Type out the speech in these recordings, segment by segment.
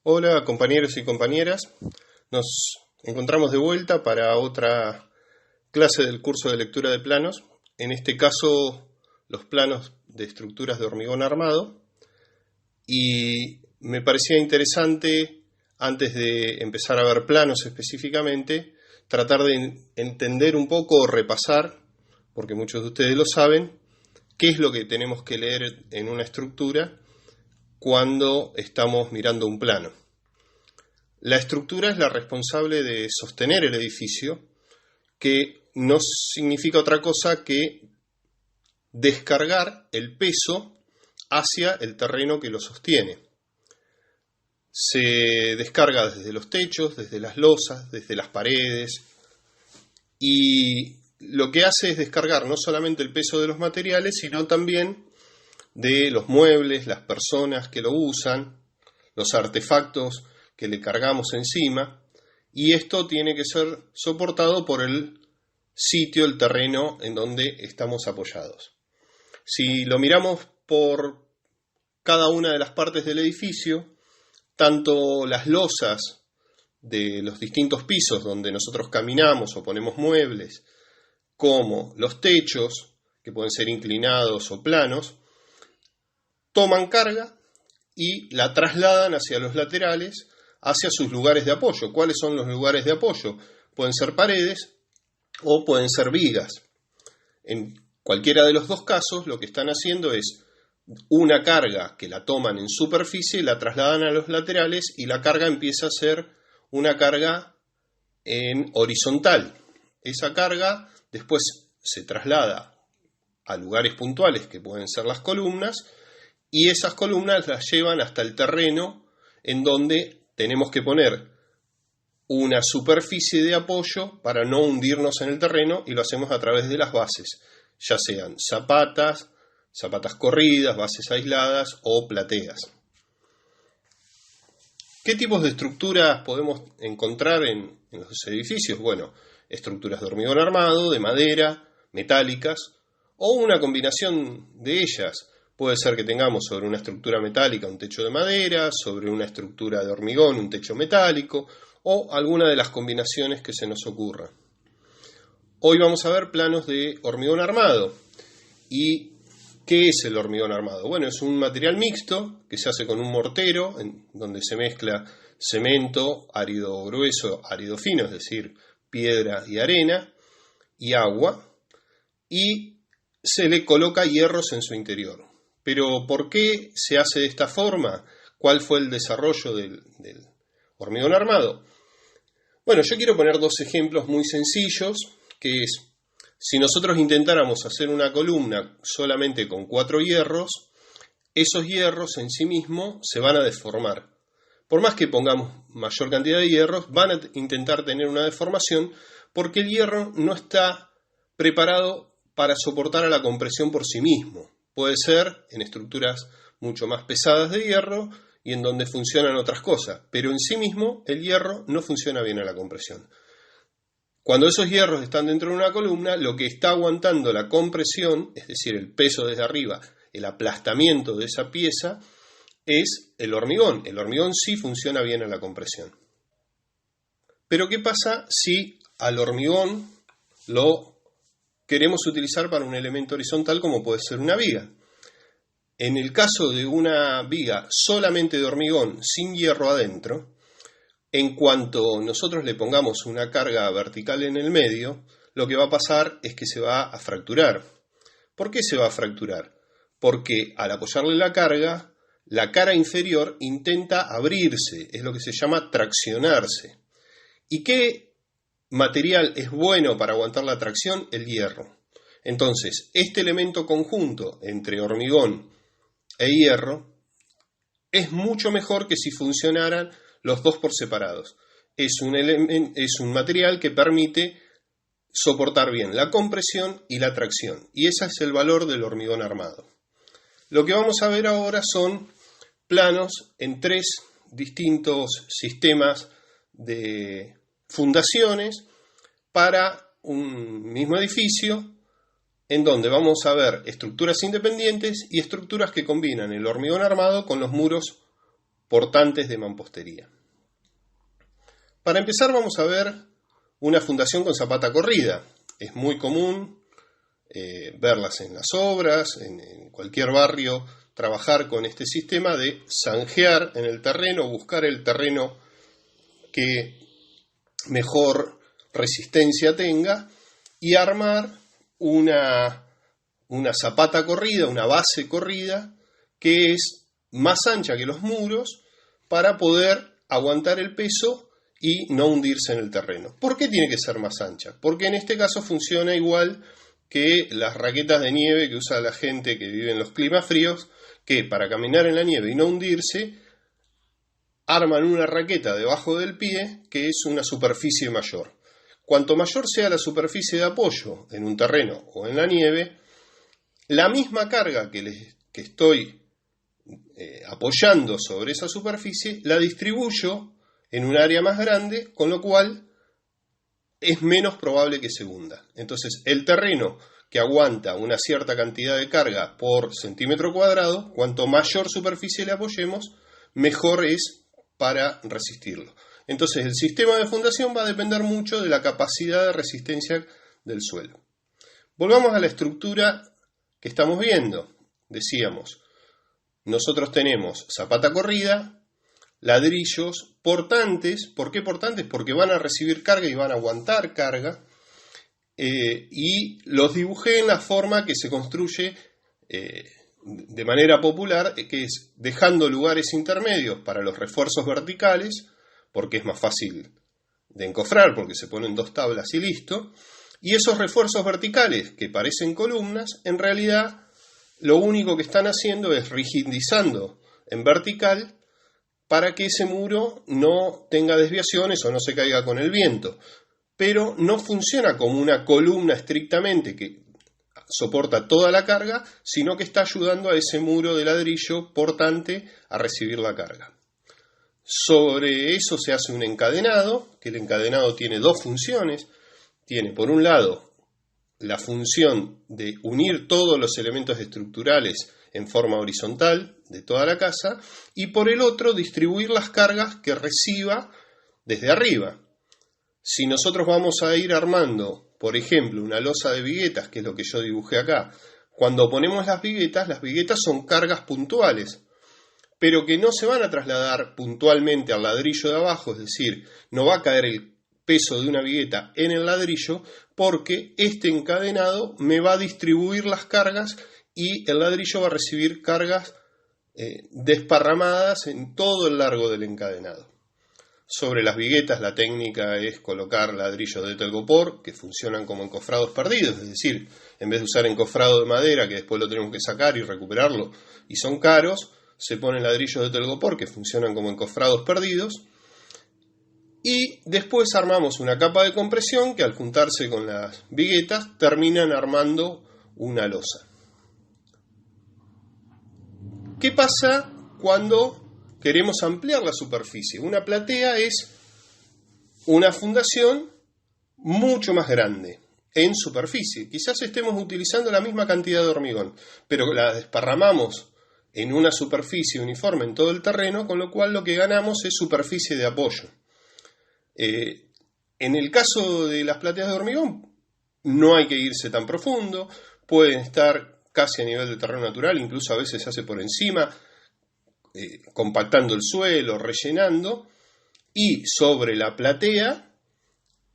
Hola compañeros y compañeras, nos encontramos de vuelta para otra clase del curso de lectura de planos, en este caso los planos de estructuras de hormigón armado, y me parecía interesante, antes de empezar a ver planos específicamente, tratar de entender un poco o repasar, porque muchos de ustedes lo saben, qué es lo que tenemos que leer en una estructura cuando estamos mirando un plano. La estructura es la responsable de sostener el edificio, que no significa otra cosa que descargar el peso hacia el terreno que lo sostiene. Se descarga desde los techos, desde las losas, desde las paredes, y lo que hace es descargar no solamente el peso de los materiales, sino también de los muebles, las personas que lo usan, los artefactos que le cargamos encima, y esto tiene que ser soportado por el sitio, el terreno en donde estamos apoyados. Si lo miramos por cada una de las partes del edificio, tanto las losas de los distintos pisos donde nosotros caminamos o ponemos muebles, como los techos, que pueden ser inclinados o planos, toman carga y la trasladan hacia los laterales, hacia sus lugares de apoyo. ¿Cuáles son los lugares de apoyo? Pueden ser paredes o pueden ser vigas. En cualquiera de los dos casos, lo que están haciendo es una carga que la toman en superficie, la trasladan a los laterales y la carga empieza a ser una carga en horizontal. Esa carga después se traslada a lugares puntuales que pueden ser las columnas, y esas columnas las llevan hasta el terreno en donde tenemos que poner una superficie de apoyo para no hundirnos en el terreno, y lo hacemos a través de las bases, ya sean zapatas corridas, bases aisladas o plateas. ¿Qué tipos de estructuras podemos encontrar en los edificios? Bueno, estructuras de hormigón armado, de madera, metálicas, o una combinación de ellas. Puede ser que tengamos sobre una estructura metálica un techo de madera, sobre una estructura de hormigón un techo metálico, o alguna de las combinaciones que se nos ocurra. Hoy vamos a ver planos de hormigón armado. ¿Y qué es el hormigón armado? Bueno, es un material mixto que se hace con un mortero, donde se mezcla cemento, árido grueso, árido fino, es decir, piedra y arena, y agua, y se le coloca hierros en su interior. Pero ¿por qué se hace de esta forma? ¿Cuál fue el desarrollo del hormigón armado? Bueno, yo quiero poner dos ejemplos muy sencillos, que es, si nosotros intentáramos hacer una columna solamente con 4 hierros, esos hierros en sí mismos se van a deformar. Por más que pongamos mayor cantidad de hierros, van a intentar tener una deformación porque el hierro no está preparado para soportar a la compresión por sí mismo. Puede ser en estructuras mucho más pesadas de hierro y en donde funcionan otras cosas, pero en sí mismo el hierro no funciona bien a la compresión. Cuando esos hierros están dentro de una columna, lo que está aguantando la compresión, es decir, el peso desde arriba, el aplastamiento de esa pieza, es el hormigón. El hormigón sí funciona bien a la compresión. Pero ¿qué pasa si al hormigón lo queremos utilizar para un elemento horizontal como puede ser una viga? En el caso de una viga solamente de hormigón sin hierro adentro, en cuanto nosotros le pongamos una carga vertical en el medio, lo que va a pasar es que se va a fracturar. ¿Por qué se va a fracturar? Porque al apoyarle la cara inferior intenta abrirse, es lo que se llama traccionarse. ¿Y qué material es bueno para aguantar la tracción? El hierro. Entonces, este elemento conjunto entre hormigón e hierro es mucho mejor que si funcionaran los dos por separados. Es un material que permite soportar bien la compresión y la tracción. Y ese es el valor del hormigón armado. Lo que vamos a ver ahora son planos en 3 distintos sistemas de fundaciones para un mismo edificio, en donde vamos a ver estructuras independientes y estructuras que combinan el hormigón armado con los muros portantes de mampostería. Para empezar vamos a ver una fundación con zapata corrida. Es muy común verlas en las obras, en cualquier barrio, trabajar con este sistema de zanjear en el terreno, buscar el terreno que mejor resistencia tenga y armar una zapata corrida, una base corrida que es más ancha que los muros para poder aguantar el peso y no hundirse en el terreno. ¿Por qué tiene que ser más ancha? Porque en este caso funciona igual que las raquetas de nieve que usa la gente que vive en los climas fríos, que para caminar en la nieve y no hundirse, arman una raqueta debajo del pie que es una superficie mayor. Cuanto mayor sea la superficie de apoyo en un terreno o en la nieve, la misma carga que estoy apoyando sobre esa superficie, la distribuyo en un área más grande, con lo cual es menos probable que se hunda. Entonces, el terreno que aguanta una cierta cantidad de carga por centímetro cuadrado, cuanto mayor superficie le apoyemos, mejor es para resistirlo. Entonces, el sistema de fundación va a depender mucho de la capacidad de resistencia del suelo. Volvamos a la estructura que estamos viendo. Decíamos, nosotros tenemos zapata corrida, ladrillos portantes. ¿Por qué portantes? Porque van a recibir carga y van a aguantar carga. Y los dibujé en la forma que se construye de manera popular, que es dejando lugares intermedios para los refuerzos verticales, porque es más fácil de encofrar, porque se ponen 2 tablas y listo. Y esos refuerzos verticales que parecen columnas, en realidad lo único que están haciendo es rigidizando en vertical para que ese muro no tenga desviaciones o no se caiga con el viento. Pero no funciona como una columna estrictamente que soporta toda la carga, sino que está ayudando a ese muro de ladrillo portante a recibir la carga. Sobre eso se hace un encadenado, que el encadenado tiene 2 funciones. Tiene, por un lado, la función de unir todos los elementos estructurales en forma horizontal de toda la casa, y por el otro, distribuir las cargas que reciba desde arriba. Si nosotros vamos a ir armando, por ejemplo, una losa de viguetas, que es lo que yo dibujé acá, cuando ponemos las viguetas son cargas puntuales, pero que no se van a trasladar puntualmente al ladrillo de abajo, es decir, no va a caer el peso de una vigueta en el ladrillo, porque este encadenado me va a distribuir las cargas y el ladrillo va a recibir cargas desparramadas en todo el largo del encadenado. Sobre las viguetas la técnica es colocar ladrillos de telgopor que funcionan como encofrados perdidos, es decir, en vez de usar encofrado de madera que después lo tenemos que sacar y recuperarlo y son caros, se ponen ladrillos de telgopor que funcionan como encofrados perdidos. Y después armamos una capa de compresión que al juntarse con las viguetas terminan armando una losa. ¿Qué pasa cuando queremos ampliar la superficie? Una platea es una fundación mucho más grande en superficie. Quizás estemos utilizando la misma cantidad de hormigón, pero la desparramamos en una superficie uniforme en todo el terreno, con lo cual lo que ganamos es superficie de apoyo. En el caso de las plateas de hormigón no hay que irse tan profundo, pueden estar casi a nivel de terreno natural, incluso a veces se hace por encima, compactando el suelo, rellenando, y sobre la platea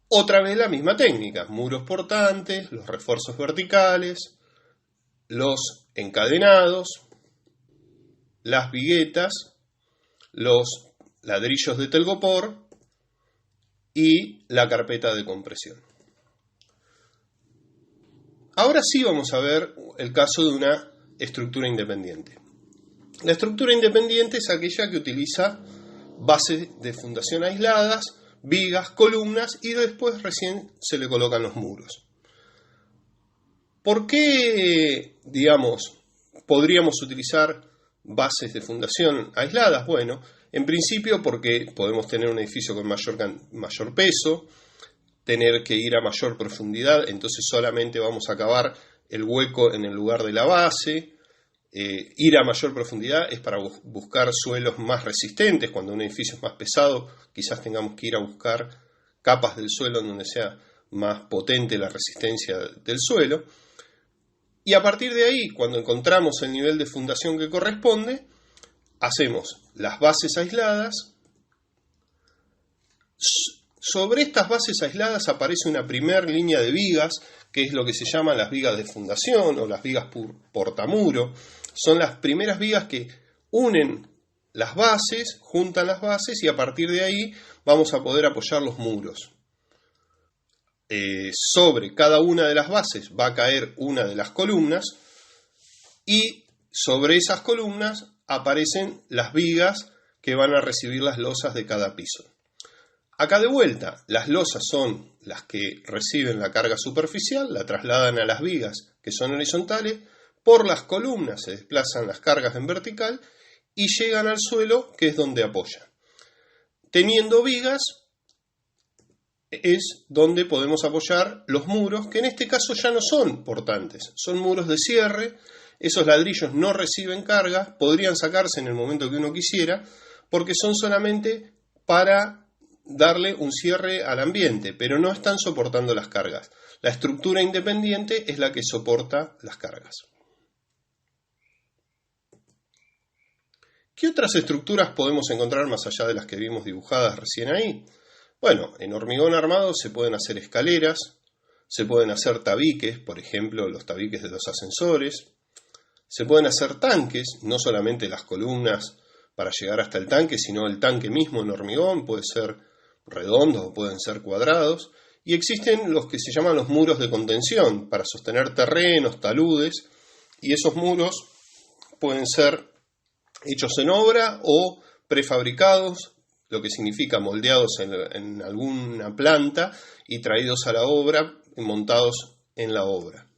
otra vez la misma técnica, muros portantes, los refuerzos verticales, los encadenados, las viguetas, los ladrillos de telgopor y la carpeta de compresión. Ahora sí vamos a ver el caso de una estructura independiente. La estructura independiente es aquella que utiliza bases de fundación aisladas, vigas, columnas y después recién se le colocan los muros. ¿Por qué, podríamos utilizar bases de fundación aisladas? Bueno, en principio porque podemos tener un edificio con mayor peso, tener que ir a mayor profundidad, entonces solamente vamos a cavar el hueco en el lugar de la base, Ir a mayor profundidad es para buscar suelos más resistentes. Cuando un edificio es más pesado, quizás tengamos que ir a buscar capas del suelo en donde sea más potente la resistencia del suelo. Y a partir de ahí, cuando encontramos el nivel de fundación que corresponde, hacemos las bases aisladas. Sobre estas bases aisladas aparece una primera línea de vigas, que es lo que se llaman las vigas de fundación o las vigas portamuro. Son las primeras vigas que unen las bases, juntan las bases y a partir de ahí vamos a poder apoyar los muros. Sobre cada una de las bases va a caer una de las columnas y sobre esas columnas aparecen las vigas que van a recibir las losas de cada piso. Acá de vuelta, las losas son las que reciben la carga superficial, la trasladan a las vigas que son horizontales, por las columnas se desplazan las cargas en vertical y llegan al suelo, que es donde apoyan. Teniendo vigas es donde podemos apoyar los muros, que en este caso ya no son portantes, son muros de cierre. Esos ladrillos no reciben cargas, podrían sacarse en el momento que uno quisiera, porque son solamente para darle un cierre al ambiente, pero no están soportando las cargas. La estructura independiente es la que soporta las cargas. ¿Qué otras estructuras podemos encontrar más allá de las que vimos dibujadas recién ahí? Bueno, en hormigón armado se pueden hacer escaleras, se pueden hacer tabiques, por ejemplo, los tabiques de los ascensores, se pueden hacer tanques, no solamente las columnas para llegar hasta el tanque, sino el tanque mismo en hormigón, puede ser redondos o pueden ser cuadrados, y existen los que se llaman los muros de contención para sostener terrenos, taludes, y esos muros pueden ser hechos en obra o prefabricados, lo que significa moldeados en alguna planta y traídos a la obra, montados en la obra.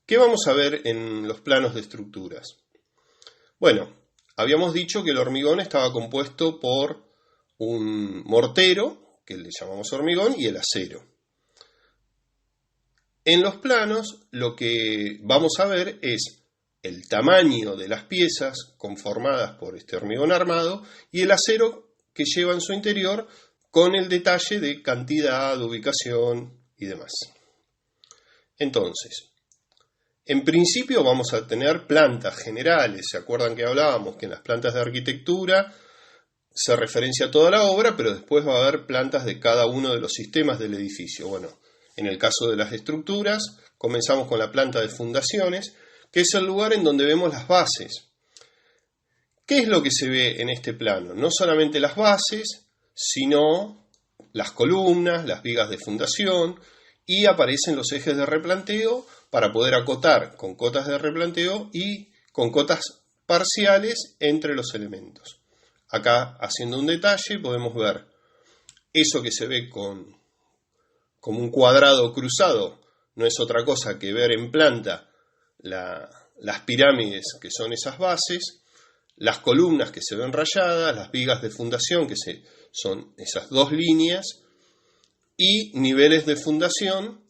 ¿Qué vamos a ver en los planos de estructuras? Bueno, habíamos dicho que el hormigón estaba compuesto por un mortero, que le llamamos hormigón, y el acero. En los planos lo que vamos a ver es el tamaño de las piezas conformadas por este hormigón armado y el acero que lleva en su interior con el detalle de cantidad, ubicación y demás. Entonces, en principio vamos a tener plantas generales. ¿Se acuerdan que hablábamos que en las plantas de arquitectura se referencia toda la obra, pero después va a haber plantas de cada uno de los sistemas del edificio? Bueno, en el caso de las estructuras, comenzamos con la planta de fundaciones, que es el lugar en donde vemos las bases. ¿Qué es lo que se ve en este plano? No solamente las bases, sino las columnas, las vigas de fundación, y aparecen los ejes de replanteo para poder acotar con cotas de replanteo y con cotas parciales entre los elementos. Acá, haciendo un detalle, podemos ver eso que se ve como un cuadrado cruzado, no es otra cosa que ver en planta las pirámides, que son esas bases, las columnas que se ven rayadas, las vigas de fundación, que son esas dos líneas, y niveles de fundación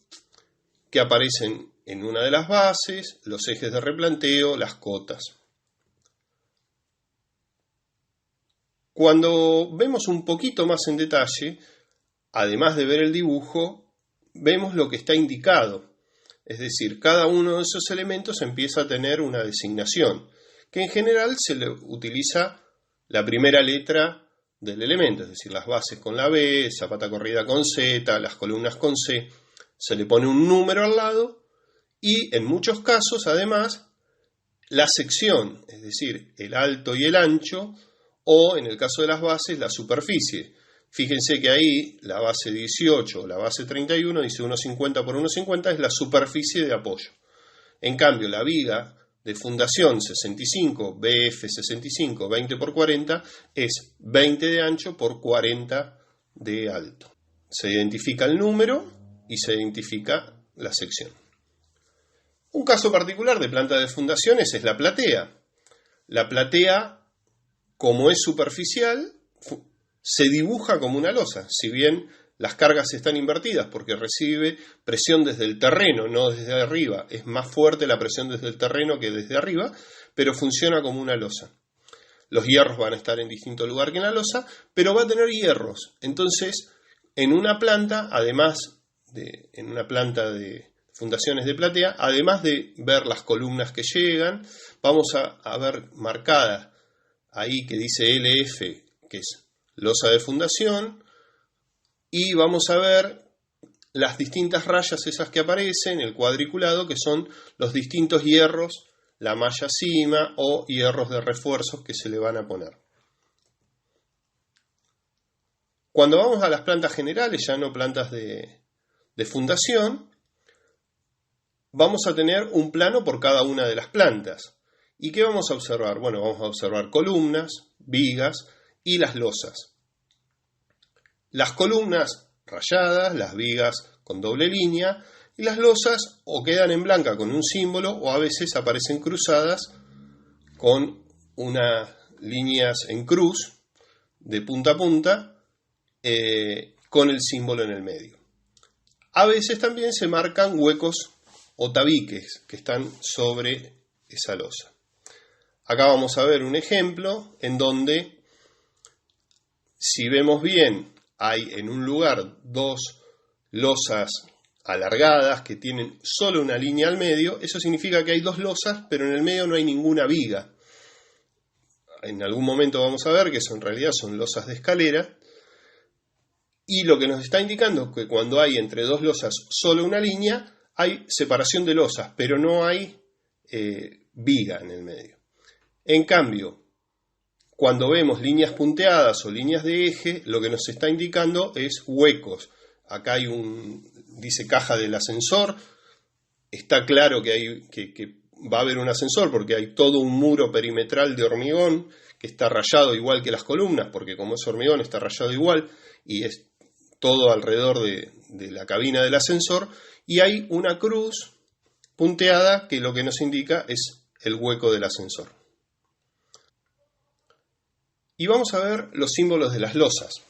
que aparecen en una de las bases, los ejes de replanteo, las cotas. Cuando vemos un poquito más en detalle, además de ver el dibujo, vemos lo que está indicado. Es decir, cada uno de esos elementos empieza a tener una designación, que en general se le utiliza la primera letra del elemento, es decir, las bases con la B, zapata corrida con Z, las columnas con C, se le pone un número al lado y en muchos casos, además, la sección, es decir, el alto y el ancho, o en el caso de las bases, la superficie. Fíjense que ahí la base 18 o la base 31 dice 1,50 por 1,50 es la superficie de apoyo. En cambio, la viga de fundación 65, BF 65, 20 por 40 es 20 de ancho por 40 de alto. Se identifica el número y se identifica la sección. Un caso particular de planta de fundaciones es la platea. La platea, como es superficial, se dibuja como una losa. Si bien las cargas están invertidas porque recibe presión desde el terreno, no desde arriba. Es más fuerte la presión desde el terreno que desde arriba, pero funciona como una losa. Los hierros van a estar en distinto lugar que en la losa, pero va a tener hierros. Entonces, en una planta, en una planta de fundaciones de platea, además de ver las columnas que llegan, vamos a ver marcada ahí que dice LF, que es losa de fundación, y vamos a ver las distintas rayas esas que aparecen, el cuadriculado, que son los distintos hierros, la malla cima o hierros de refuerzos que se le van a poner. Cuando vamos a las plantas generales, ya no plantas de fundación, vamos a tener un plano por cada una de las plantas. ¿Y qué vamos a observar? Bueno, vamos a observar columnas, vigas y las losas. Las columnas rayadas, las vigas con doble línea, y las losas o quedan en blanca con un símbolo o a veces aparecen cruzadas con unas líneas en cruz de punta a punta con el símbolo en el medio. A veces también se marcan huecos o tabiques que están sobre esa losa. Acá vamos a ver un ejemplo en donde, si vemos bien, hay en un lugar dos losas alargadas que tienen solo una línea al medio. Eso significa que hay dos losas, pero en el medio no hay ninguna viga. En algún momento vamos a ver que eso en realidad son losas de escalera. Y lo que nos está indicando es que cuando hay entre dos losas solo una línea, hay separación de losas, pero no hay viga en el medio. En cambio, cuando vemos líneas punteadas o líneas de eje, lo que nos está indicando es huecos. Acá hay dice caja del ascensor. Está claro que va a haber un ascensor porque hay todo un muro perimetral de hormigón que está rayado igual que las columnas, porque como es hormigón está rayado igual y es todo alrededor de la cabina del ascensor. Y hay una cruz punteada que lo que nos indica es el hueco del ascensor. Y vamos a ver los símbolos de las losas.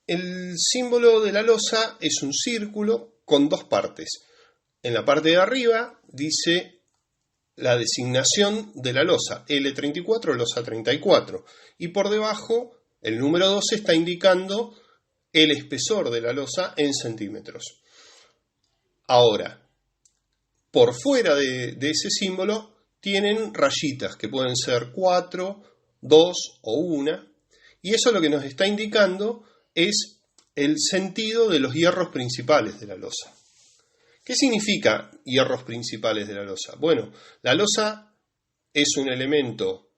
El símbolo de la losa es un círculo con dos partes. En la parte de arriba dice la designación de la losa, L34, losa 34. Y por debajo, el número 12 está indicando el espesor de la losa en centímetros. Ahora, por fuera de ese símbolo tienen rayitas que pueden ser 4, 2 o 1, y eso lo que nos está indicando es el sentido de los hierros principales de la losa. ¿Qué significa hierros principales de la losa? Bueno, la losa es un elemento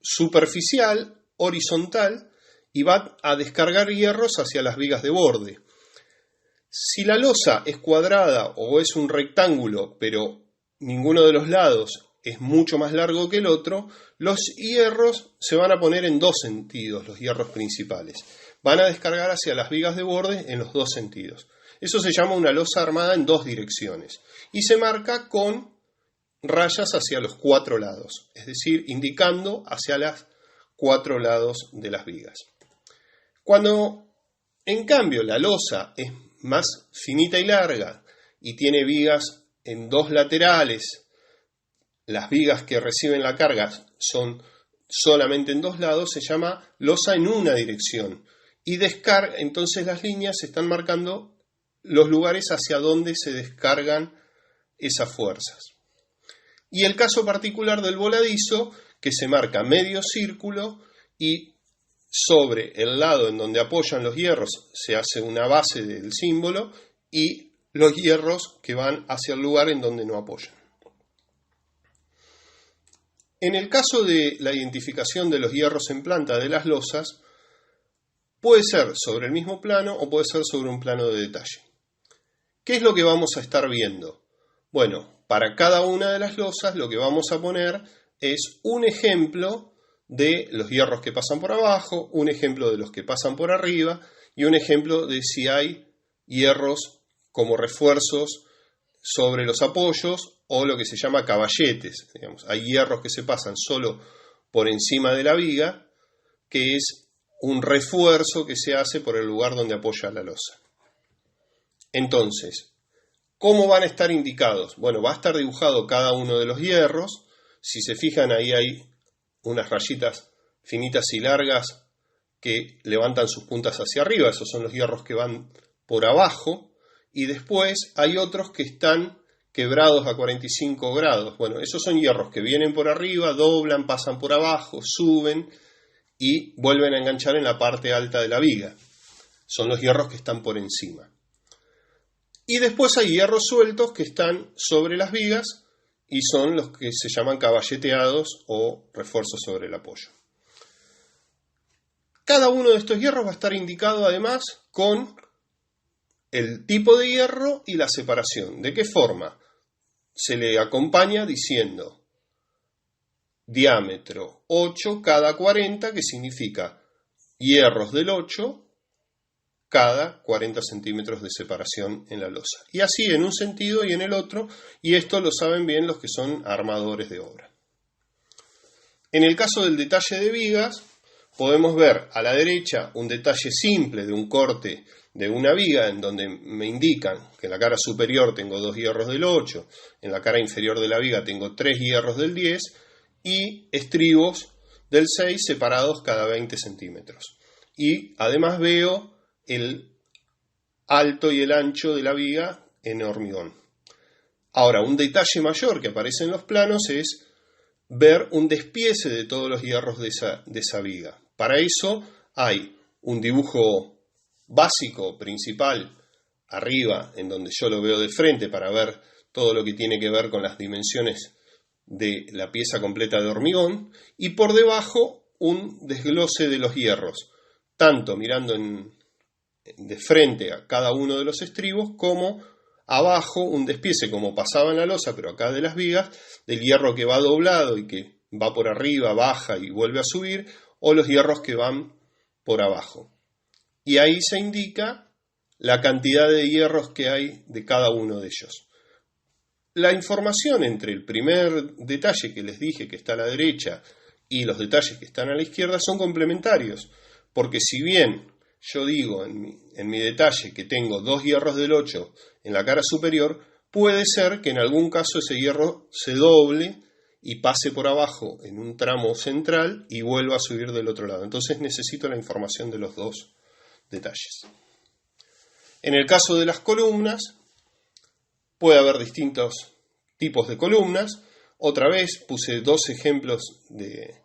superficial, horizontal, y va a descargar hierros hacia las vigas de borde. Si la losa es cuadrada o es un rectángulo, pero ninguno de los lados es mucho más largo que el otro, los hierros se van a poner en dos sentidos, los hierros principales. Van a descargar hacia las vigas de borde en los dos sentidos. Eso se llama una losa armada en dos direcciones y se marca con rayas hacia los cuatro lados, es decir, indicando hacia los cuatro lados de las vigas. Cuando, en cambio, la losa es más finita y larga y tiene vigas en dos laterales, las vigas que reciben la carga son solamente en dos lados, se llama losa en una dirección. Y entonces las líneas están marcando los lugares hacia donde se descargan esas fuerzas. Y el caso particular del voladizo, que se marca medio círculo y sobre el lado en donde apoyan los hierros se hace una base del símbolo y los hierros que van hacia el lugar en donde no apoyan. En el caso de la identificación de los hierros en planta de las losas, puede ser sobre el mismo plano o puede ser sobre un plano de detalle. ¿Qué es lo que vamos a estar viendo? Bueno, para cada una de las losas lo que vamos a poner es un ejemplo de los hierros que pasan por abajo, un ejemplo de los que pasan por arriba y un ejemplo de si hay hierros como refuerzos sobre los apoyos o lo que se llama caballetes. Digamos, hay hierros que se pasan solo por encima de la viga, que es un refuerzo que se hace por el lugar donde apoya la losa. Entonces, ¿cómo van a estar indicados? Bueno, va a estar dibujado cada uno de los hierros. Si se fijan, ahí hay unas rayitas finitas y largas que levantan sus puntas hacia arriba. Esos son los hierros que van por abajo. Y después hay otros que están quebrados a 45 grados. Bueno, esos son hierros que vienen por arriba, doblan, pasan por abajo, suben y vuelven a enganchar en la parte alta de la viga. Son los hierros que están por encima. Y después hay hierros sueltos que están sobre las vigas y son los que se llaman caballeteados o refuerzos sobre el apoyo. Cada uno de estos hierros va a estar indicado además con el tipo de hierro y la separación. ¿De qué forma? Se le acompaña diciendo diámetro 8 cada 40, que significa hierros del 8 cada 40 centímetros de separación en la losa. Y así en un sentido y en el otro, y esto lo saben bien los que son armadores de obra. En el caso del detalle de vigas, podemos ver a la derecha un detalle simple de un corte de una viga en donde me indican que en la cara superior tengo 2 hierros del 8, en la cara inferior de la viga tengo 3 hierros del 10 y estribos del 6 separados cada 20 centímetros. Y además veo el alto y el ancho de la viga en hormigón. Ahora, un detalle mayor que aparece en los planos es ver un despiece de todos los hierros de esa viga. Para eso hay un dibujo básico, principal, arriba, en donde yo lo veo de frente para ver todo lo que tiene que ver con las dimensiones de la pieza completa de hormigón, y por debajo un desglose de los hierros, tanto mirando de frente a cada uno de los estribos, como abajo un despiece, como pasaba en la losa, pero acá de las vigas, del hierro que va doblado y que va por arriba, baja y vuelve a subir, o los hierros que van por abajo. Y ahí se indica la cantidad de hierros que hay de cada uno de ellos. La información entre el primer detalle que les dije que está a la derecha y los detalles que están a la izquierda son complementarios, porque si bien yo digo en mi detalle que tengo 2 hierros del 8 en la cara superior, puede ser que en algún caso ese hierro se doble y pase por abajo en un tramo central y vuelva a subir del otro lado. Entonces necesito la información de los dos detalles. En el caso de las columnas, puede haber distintos tipos de columnas. Otra vez puse 2 ejemplos de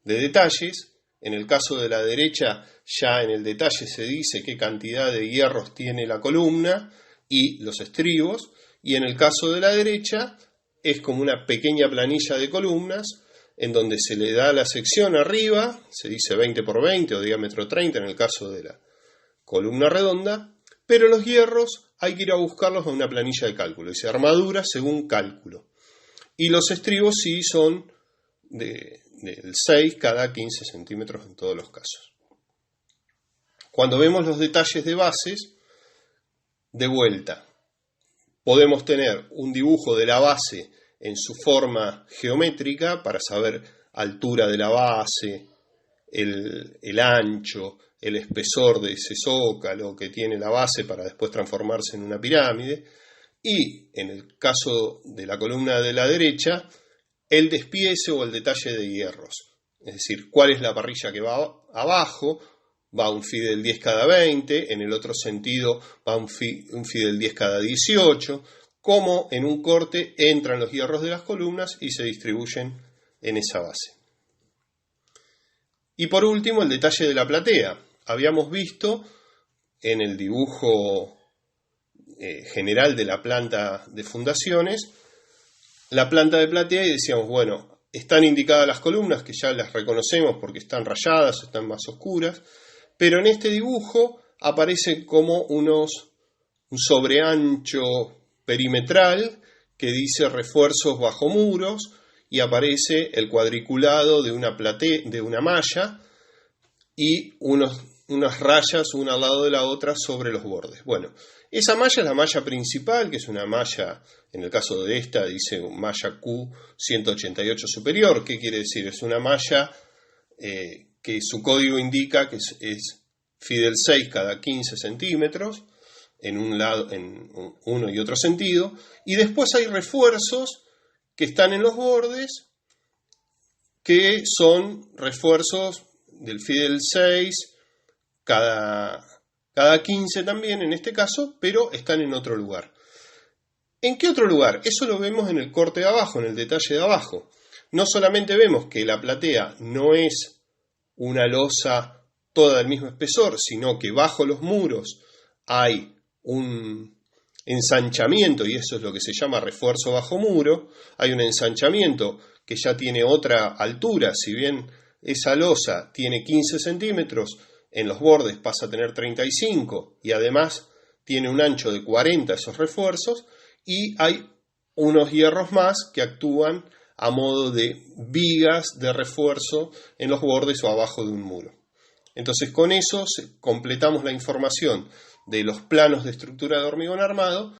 detalles. En el caso de la derecha, ya en el detalle se dice qué cantidad de hierros tiene la columna y los estribos. Y en el caso de la derecha, es como una pequeña planilla de columnas en donde se le da la sección arriba, se dice 20 por 20 o diámetro 30 en el caso de la columna redonda, pero los hierros hay que ir a buscarlos a una planilla de cálculo, dice armadura según cálculo. Y los estribos sí son del 6 cada 15 centímetros en todos los casos. Cuando vemos los detalles de bases, de vuelta, podemos tener un dibujo de la base en su forma geométrica para saber altura de la base, el ancho, el espesor de ese zócalo que tiene la base para después transformarse en una pirámide. Y en el caso de la columna de la derecha, el despiece o el detalle de hierros. Es decir, cuál es la parrilla que va abajo, va un Fidel 10 cada 20, en el otro sentido va un Fidel 10 cada 18, cómo en un corte entran los hierros de las columnas y se distribuyen en esa base. Y por último, el detalle de la platea. Habíamos visto en el dibujo general de la planta de fundaciones, la planta de platea, y decíamos, bueno, están indicadas las columnas, que ya las reconocemos porque están rayadas, están más oscuras, pero en este dibujo aparece como un sobreancho perimetral que dice refuerzos bajo muros, y aparece el cuadriculado de una malla y unas rayas una al lado de la otra sobre los bordes. Bueno, esa malla es la malla principal, que es una malla, en el caso de esta dice malla Q188 superior. ¿Qué quiere decir? Es una malla que su código indica que es Fidel 6 cada 15 centímetros, en un lado, en uno y otro sentido, y después hay refuerzos que están en los bordes, que son refuerzos del Fidel 6 cada 15 también en este caso, pero están en otro lugar. ¿En qué otro lugar? Eso lo vemos en el corte de abajo, en el detalle de abajo. No solamente vemos que la platea no es una losa toda del mismo espesor, sino que bajo los muros hay un ensanchamiento, y eso es lo que se llama refuerzo bajo muro. Hay un ensanchamiento que ya tiene otra altura, si bien esa losa tiene 15 centímetros, en los bordes pasa a tener 35 y además tiene un ancho de 40 esos refuerzos, y hay unos hierros más que actúan a modo de vigas de refuerzo en los bordes o abajo de un muro. Entonces con eso completamos la información de los planos de estructura de hormigón armado